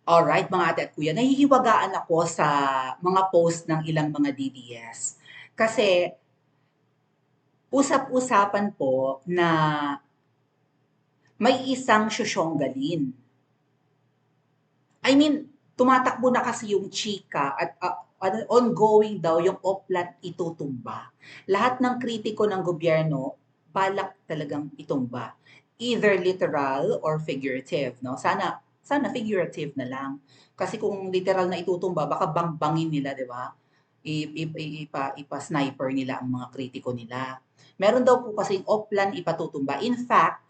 Alright, mga ate at kuya, nahihiwagaan ako sa mga post ng ilang mga DDS. Kasi usap-usapan po na may isang Shoshonggalin. I mean, tumatakbo na kasi yung chika at ongoing daw yung Oplat itutumba. Lahat ng kritiko ng gobyerno, balak talagang itumba. Either literal or figurative, no? Sana figurative na lang. Kasi kung literal na itutumba, baka bangbangin nila, di ba? Ipa-sniper nila ang mga kritiko nila. Meron daw po kasing Oplan ipatutumba. In fact,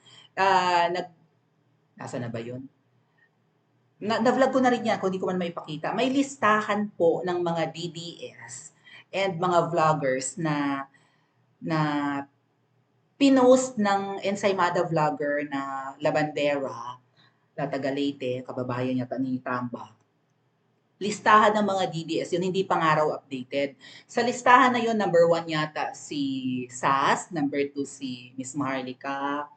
nasa na ba yun? Na-vlog ko na rin yan kung hindi ko man maipakita. May listahan po ng mga DDS and mga vloggers na pinost ng Ensaymada vlogger na Labandera na taga Leyte, kababayan niya ni Tamba. Listahan ng mga DDS, yun hindi pa nga raw updated. Sa listahan na yun, number 1 yata si SAS, number 2 si Miss Maharlika,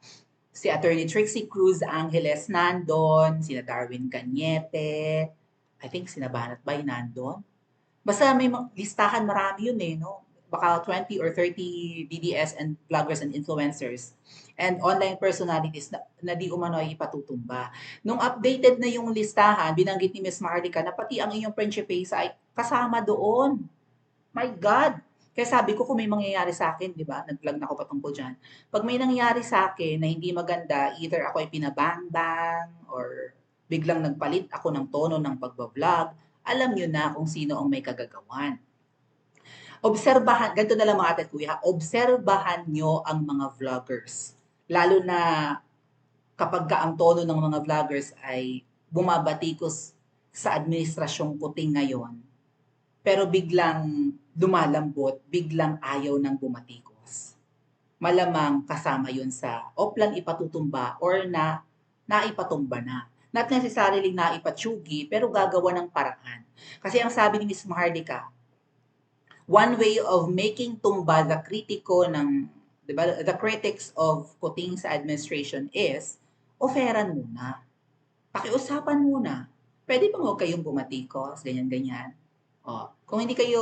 si Attorney Trixie Cruz Angeles nandon, sina Darwin Cañete, I think sina Banat Bay nandon. Basta may listahan, marami yun eh, no? Baka 20 or 30 DDS and vloggers and influencers and online personalities na di umano ay ipatutumba. Nung updated na yung listahan, binanggit ni Miss Marlica na pati ang inyong Principesa ay kasama doon. My God! Kaya sabi ko kung may mangyayari sa akin, di ba? Nag-vlog na ako patungkol dyan. Pag may nangyayari sa akin na hindi maganda, either ako ay pinabang-bang or biglang nagpalit ako ng tono ng pagbablog, alam nyo na kung sino ang may kagagawan. Obserbahan, ganito na lang mga ate at kuya, obserbahan nyo ang mga vloggers. Lalo na kapag ang tono ng mga vloggers ay bumabatikos sa administrasyong puting ngayon, pero biglang lumalambot, biglang ayaw ng bumatikos. Malamang kasama yun sa oplan ipatutumba or na naipatumba na. Not necessarily naipatsugi, pero gagawa ng paraan. Kasi ang sabi ni Ms. Maharlika, one way of making tumba the kritiko ng, di ba, the critics of Kuting sa administration is, oferan muna. Pakiusapan muna. Pwede bang huwag kayong bumatikos, ganyan-ganyan. Kung hindi kayo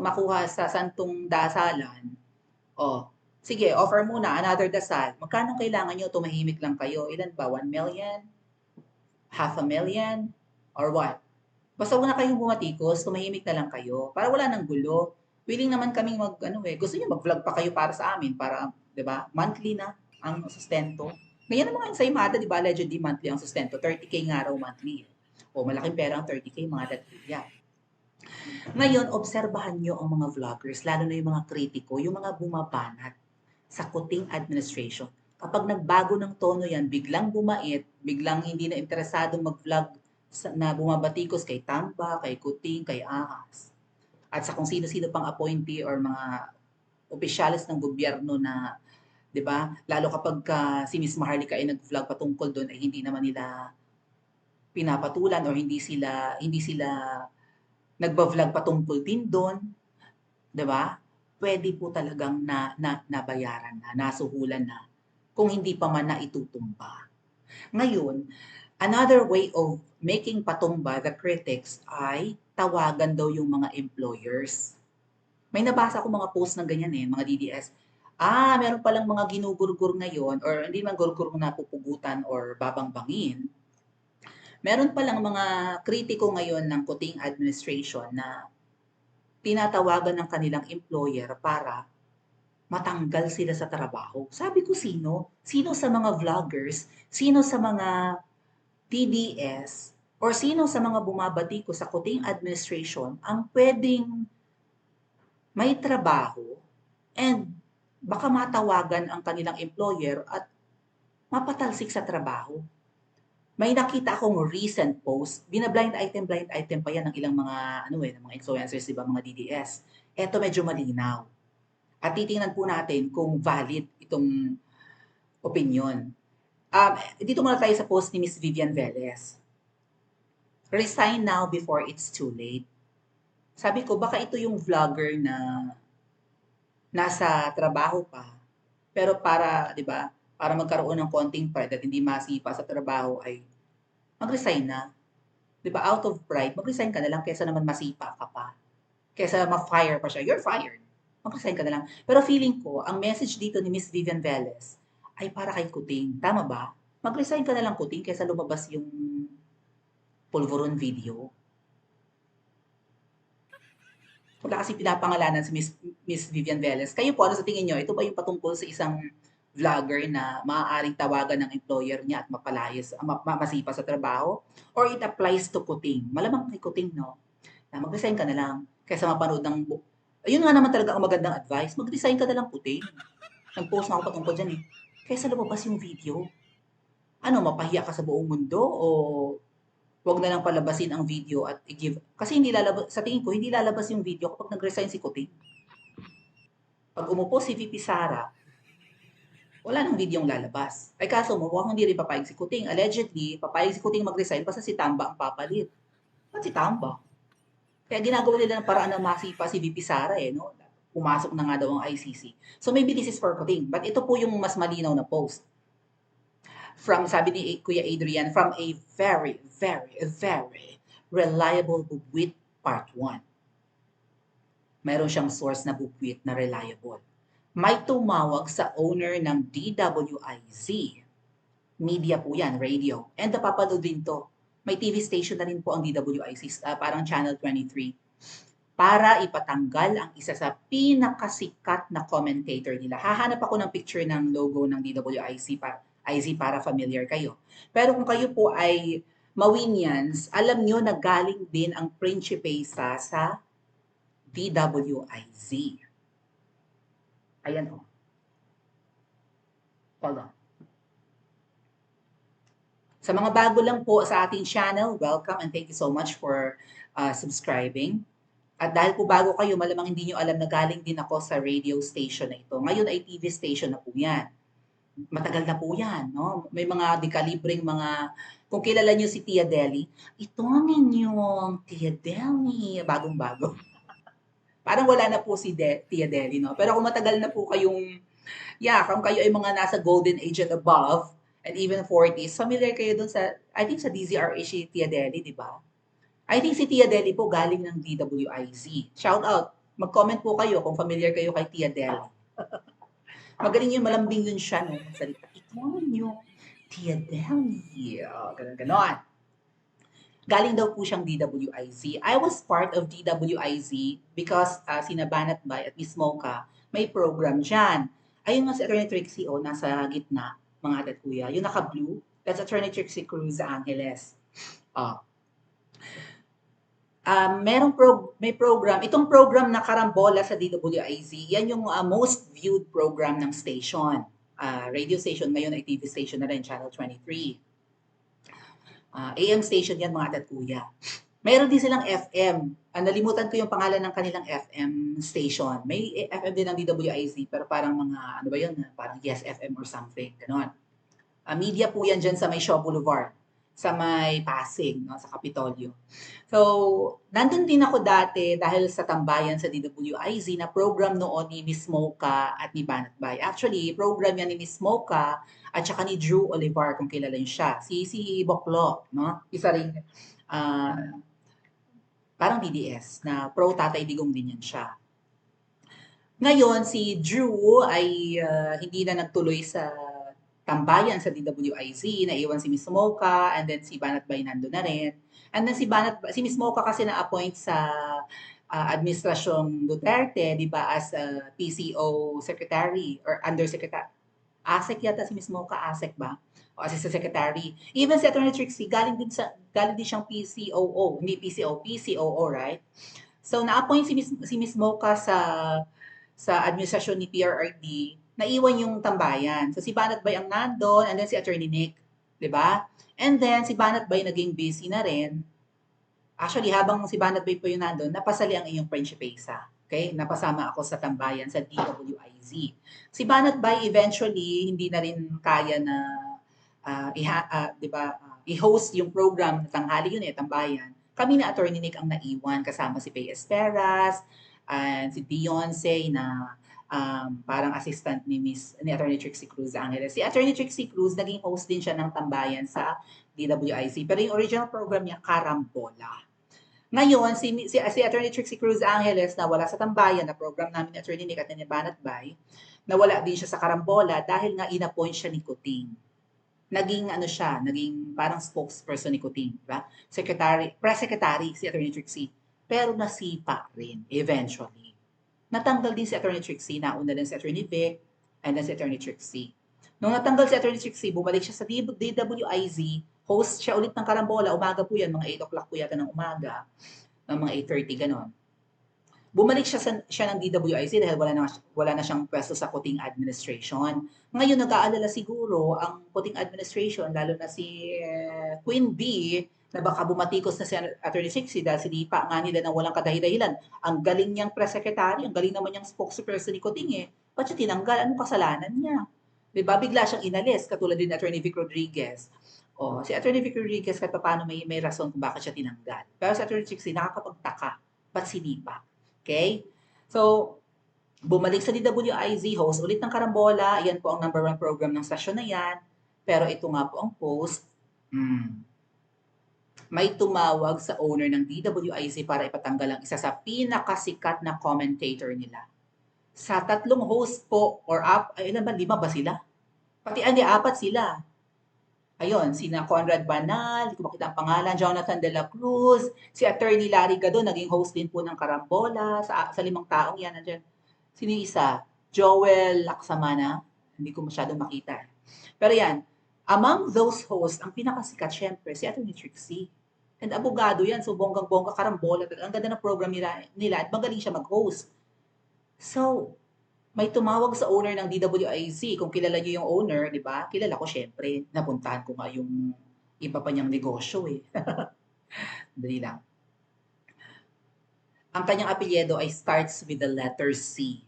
makuha sa santong dasalan, sige, offer muna another dasal. Magkano kailangan nyo? Tumahimik lang kayo. Ilan ba? 1 million? Half a million? Or what? Basta huwag na kayong bumatikos, tumahimik na lang kayo. Para wala nang gulo. Willing naman kaming gusto niyo mag-vlog pa kayo para sa amin, para, di ba, monthly na ang sustento. Ngayon ang mga ensaymada, di ba, allegedly monthly ang sustento, 30K nga raw monthly. Malaking pera ang 30K, mga datya. Ngayon, obserbahan nyo ang mga vloggers, lalo na yung mga kritiko, yung mga bumabanat sa Kuting administration. Kapag nagbago ng tono yan, biglang bumait, biglang hindi na interesado mag-vlog na bumabatikos kay Tamba, kay Kuting, kay Ahas. At sa kung sino-sino pang appointee or mga opisyalis ng gobyerno na, 'di ba? Lalo kapag si Miss Maharlika ay nag-vlog patungkol doon ay hindi naman nila pinapatulan or hindi sila nagba-vlog patungkol din doon, 'di ba? Pwede po talagang nabayaran na, nasuhulan na kung hindi pa man naitutumba. Ngayon, another way of making patumba the critics ay tawagan daw yung mga employers. May nabasa ko mga post ng ganyan mga DDS. Meron palang mga ginugurgur ngayon or hindi man gurgur na pupugutan or babangbangin. Meron palang mga kritiko ngayon ng Kuting administration na tinatawagan ng kanilang employer para matanggal sila sa trabaho. Sabi ko sino? Sino sa mga vloggers? Sino sa mga TDS? Or sino sa mga bumabati ko sa Kuting administration ang pwedeng may trabaho and baka matawagan ang kanilang employer at mapatalsik sa trabaho? May nakita akong recent post, blind item pa yan ng ilang mga ng mga influencers, di ba, mga DDS. Eto medyo malinaw. At titingnan po natin kung valid itong opinion. Dito muna tayo sa post ni Miss Vivian Velez. Resign now before it's too late. Sabi ko, baka ito yung vlogger na nasa trabaho pa, pero para, di ba, para magkaroon ng konting pride at hindi masipa sa trabaho ay mag-resign na. 'Di ba, out of pride, mag-resign ka na lang kaysa naman masipa ka pa. Kaysa ma-fire pa siya, you're fired. Mag-resign ka na lang. Pero feeling ko, ang message dito ni Miss Vivian Velez ay para kay Kuting. Tama ba? Mag-resign ka na lang, Kuting, kaysa lumabas yung pulveron video. Wala kasi pinapangalanan si Miss Vivian Velez. Kayo po, ano sa tingin nyo? Ito ba yung patungkol sa isang vlogger na maaaring tawagan ng employer niya at mapalayas, masipa sa trabaho? Or it applies to Kuting? Malamang kay Kuting, no? Na mag-resign ka na lang kaysa mapanood ng ayun nga naman talaga ang magandang advice, mag-resign ka na lang, Kuting. Nag-post na ako patungkol dyan eh. Kaysa lumabas yung video. Ano, mapahiya ka sa buong mundo o wag na lang palabasin ang video at i-give. Kasi hindi lalabas, sa tingin ko, hindi lalabas yung video kapag nag-resign si Kuting. Pag umupo si VP Sara, wala nang videong lalabas. Ay kaso mo, mukhang hindi rin papayag si Kuting. Allegedly, papayag si Kuting mag-resign basta si Tamba ang papalit. Ba't si Tamba? Kaya ginagawa nila ng paraan na masipa si VP Sara eh, no? Pumasok na nga daw ang ICC. So maybe this is for Kuting. But ito po yung mas malinaw na post. From, sabi ni Kuya Adrian, from a very, very, very reliable bubwit part 1. Meron siyang source na bubwit na reliable. May tumawag sa owner ng DWIZ. Media po yan, radio. And napapanood din to. May TV station na rin po ang DWIC, parang Channel 23. Para ipatanggal ang isa sa pinakasikat na commentator nila. Hahanap ako ng picture ng logo ng DWIC para familiar kayo. Pero kung kayo po ay Mawinians, alam nyo na galing din ang Principesa sa DWIZ. Ayan o. Hold on. Sa mga bago lang po sa ating channel, welcome and thank you so much for subscribing. At dahil po bago kayo, malamang hindi nyo alam na galing din ako sa radio station na ito. Ngayon ay TV station na po yan. Matagal na po yan, no? May mga dekalibreng mga, kung kilala nyo si Tia Deli, ito ang inyong Tia Deli, bagong-bago. Parang wala na po si Tia Deli, no? Pero kung matagal na po kayong, kung kayo ay mga nasa golden age and above, and even 40s, familiar kayo dun sa, I think sa DZRH si Tia Deli, di ba? I think si Tia Deli po galing ng DWIZ. Shout out. Mag-comment po kayo kung familiar kayo kay Tia Deli. Magaling yun, malambing yun siya, no? Salita. Ito yung Tia Deli. Ganon. Galing daw po siyang DWIZ. I was part of DWIZ because sina Banat Bay at Miss Mocha, may program dyan. Ayun nga si Attorney Trixie, nasa gitna, mga ate at kuya. Yung naka-blue, that's Attorney Trixie Cruz Angeles. May program, itong program na Karambola sa DWIZ, yan yung most viewed program ng station. Radio station ngayon ay TV station na rin, Channel 23. AM station yan, mga ate at kuya. Meron din silang FM. Nalimutan ko yung pangalan ng kanilang FM station. May FM din ng DWIZ, pero parang mga, ano ba yun? Parang Yes FM or something. Ganon. Media po yan dyan sa may Shaw Boulevard, sa may Pasig, no, sa Kapitolyo. So, nandun din ako dati dahil sa tambayan sa DWIZ na program noon ni Miss Mocha at ni Banat Bay. Actually, program yan ni Miss Mocha at saka ni Drew Olivar, kung kilala niyo siya. Si Boklo, no? Isa rin, parang DDS, na pro Tatay Digong din yan siya. Ngayon, si Drew ay hindi na nagtuloy sa tambayan sa DWIZ, naiwan si Miss Mocha, and then si Banat Bay nandun na rin. And then si Miss Mocha kasi na-appoint sa Administrasyong Duterte, di ba, as PCO Secretary or Undersecretary. ASEC yata si Miss Mocha, ASEC ba? O Assistant Secretary. Even si Attorney Trixie, galing din siyang PCOO, hindi PCOO, right? So na-appoint si Miss Mocha sa administrasyon ni PRRD, naiwan yung tambayan. So si Banat Bay ang nandun, and then si Attorney Nick, 'di ba? And then si Banat Bay naging busy na rin. Actually, habang si Banat Bay po yung nandun, napasali ang iyong Principesa. Okay? Napasama ako sa tambayan sa DWIZ. Si Banat Bay eventually hindi na rin kaya na i-host yung program na tanghali yun tambayan. Kami na Attorney Nick ang naiwan kasama si Pay Esperas, and si Beyonce na parang assistant ni Attorney Trixie Cruz Angeles. Si Attorney Trixie Cruz, naging host din siya ng Tambayan sa DWIC. Pero yung original program niya, Karambola. Ngayon, si Attorney Trixie Cruz Angeles na wala sa Tambayan, na program namin ni Attorney Nick at ni Banat Bay, nawala din siya sa Karambola dahil nga inappoint siya ni Kuting. Naging ano siya, naging parang spokesperson ni Kuting, diba? Press secretary si Attorney Trixie. Pero nasipa rin, eventually. Natanggal din si Attorney Trixie, nauna din si Attorney Vic, and then si Attorney Trixie. Nung natanggal si Attorney Trixie, bumalik siya sa DWIZ, host siya ulit ng Karambola, umaga po yan, mga 8 o'clock po yata ng umaga, ng mga 8:30, ganon. Bumalik siya ng DWIC dahil wala na siyang pwesto sa Kuting Administration. Ngayon, nag-aalala siguro ang Kuting Administration, lalo na si Queen Bee, na baka bumatikos na si Attorney Trixie dahil sinipa nga nila na walang kadahilahilan. Ang galing niyang press secretary, ang galing naman niyang spokesperson ni Kuting eh. Ba't siya tinanggal? Anong kasalanan niya? Diba? Bigla siyang inalis, katulad din ni Attorney Vic Rodriguez. Si Attorney Vic Rodriguez, kahit paano may rason kung bakit siya tinanggal. Pero si Attorney Trixie, nakakapagtaka. Ba't sinipa? Okay? So, bumalik sa DWIZ, host ulit ng Karambola. Yan po ang number 1 program ng stasyon na yan. Pero ito nga po ang post. May tumawag sa owner ng DWIZ para ipatanggal ang isa sa pinakasikat na commentator nila. Sa 3 host po, or ilan ba? 5 ba sila? Pati 4 sila. Ayun, sina Conrad Banal, hindi ko makita ang pangalan, Jonathan De La Cruz, si Attorney Larry Gadon, naging host din po ng Karambola, sa 5 taong yan, nandiyan. Sino isa? Joel Laksamana, hindi ko masyadong makita. Pero yan, among those hosts, ang pinakasikat, syempre, si Attorney Trixie. And abogado yan, so bonggang-bongga Karambola, ang ganda ng program nila at magaling siya mag-host. So, may tumawag sa owner ng DWIZ. Kung kilala niyo yung owner, di ba? Kilala ko syempre. Napuntahan ko nga yung iba pa niyang negosyo eh. Dali lang. Ang kanyang apelyido ay starts with the letter C.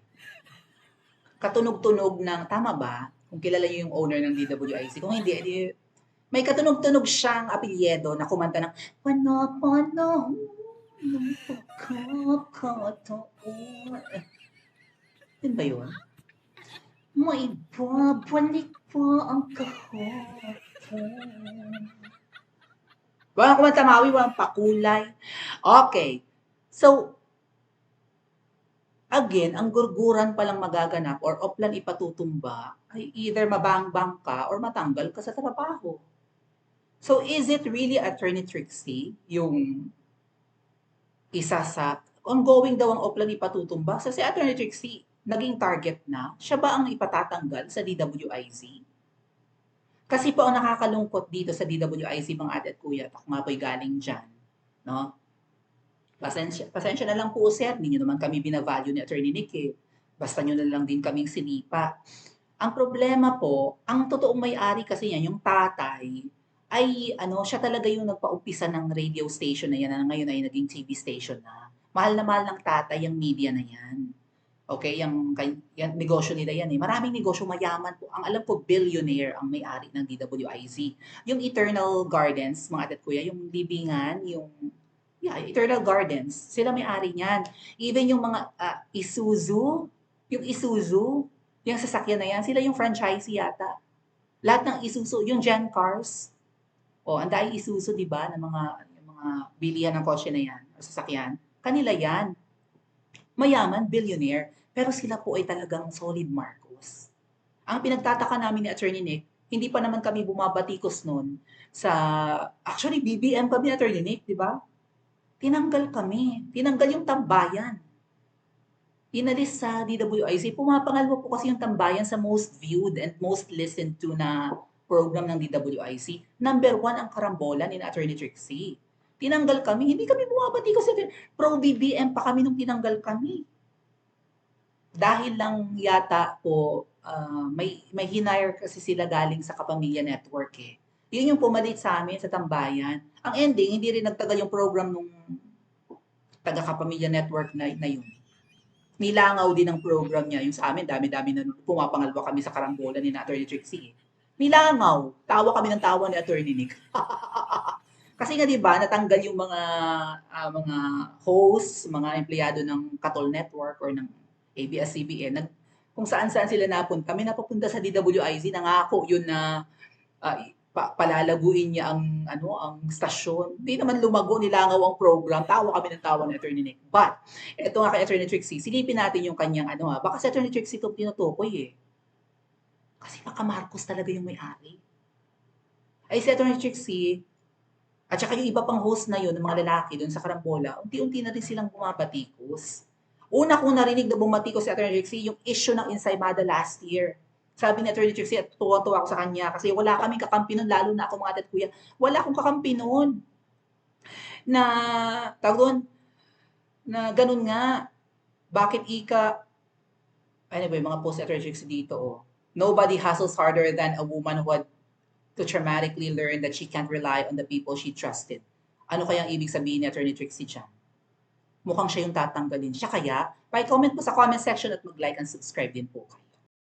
Katunog-tunog ng, tama ba? Kung kilala niyo yung owner ng DWIZ. Kung hindi, may katunog-tunog siyang apelyido na kumanta ng Pano-pano ng pagkakataon. Yun ba yun? May babalik pa ang kahapon. Walang kumanta mawi, walang pakulay. Okay. So, again, ang gurguran palang magaganap or oplan ipatutumba ay either mabangbang ka or matanggal ka sa trabaho. So, is it really Attorney Trixie yung isa sa ongoing daw ang oplan ipatutumba? So, si Attorney Trixie, naging target na, siya ba ang ipatatanggal sa DWIZ? Kasi po ang nakakalungkot dito sa DWIZ, mga ate at kuya, ako nga po'y galing dyan, no? Pasensya na lang po, sir, hindi nyo naman kami binavalue ni Attorney Nick eh. Basta nyo na lang din kaming sinipa. Ang problema po, ang totoong may-ari kasi yan, yung tatay, ay siya talaga yung nagpa-umpisa ng radio station na yan na ngayon ay naging TV station na. Mahal na mahal ng tatay yung media na yan. Okay, yung negosyo nila yan eh. Maraming negosyo, mayaman po. Ang alam ko, billionaire ang may-ari ng DWIZ. Yung Eternal Gardens, mga atat kuya, yung libingan, Eternal Gardens, sila may-ari niyan. Even yung mga Isuzu, yung sasakyan na yan, sila yung franchisee yata. Lahat ng Isuzu, yung Gen Cars, ang dahil Isuzu, di ba, ng mga bilihan ng kotse na yan, sasakyan, kanila yan. Mayaman, billionaire, pero sila po ay talagang solid Marcos. Ang pinagtataka namin ni Attorney Nick, hindi pa naman kami bumabatikos noon actually BBM kami, Attorney Nick, di ba? Tinanggal yung Tambayan. Inalis sa DWIC, pumapangalawa po kasi yung Tambayan sa most viewed and most listened to na program ng DWIC. Number 1 ang Karambola ni Attorney Trixie. Tinanggal kami. Hindi kami bumabati kasi pro-BBM pa kami nung tinanggal kami. Dahil lang yata po, may hinire kasi sila galing sa Kapamilya Network eh. Yun yung pumalit sa amin sa Tambayan. Ang ending, hindi rin nagtagal yung program nung taga-Kapamilya Network na yun. Nilangaw din ang program niya. Yung sa amin, dami-dami na pumapangalwa kami sa Karambola ni Attorney Trixie. Nilangaw. Tawa kami ng tawa ni Attorney Nick. Kasi nga 'di ba, natanggal yung mga hosts, mga empleyado ng Katol Network or ng ABS-CBN, kung saan-saan sila napunta. May napapunta sa DWIZ, nangako yun na palalaguin niya ang ang stasyon. Hindi naman lumago, nilangaw ang program. Tawa kami ng tawa ni Attorney Nick. But, ito nga kay Attorney Trixie, silipin natin yung kanyang baka si Attorney Trixie itong tinutukoy eh. Kasi baka Marcos talaga yung may-ari. Ay si Attorney Trixie, at saka yung iba pang host na yun, ng mga lalaki doon sa Karambola, unti-unti na rin silang bumabatikos. Una kong narinig na bumatikos si Attorney Trixie, yung issue ng Ensaymada last year. Sabi ni Attorney Trixie, at tuwa-tuwa ako sa kanya kasi wala kaming kakampi nun, lalo na ako mga at kuya. Wala akong kakampi nun. Na, tawag na ganun nga, bakit anyway, mga post ni Attorney Trixie dito, nobody hustles harder than a woman who had to traumatically learn that she can't rely on the people she trusted. Ano kayang ibig sabihin ni Attorney Trixie dyan? Mukhang siya yung tatanggalin. Siya kaya? Pa-comment po sa comment section at mag-like and subscribe din po kayo.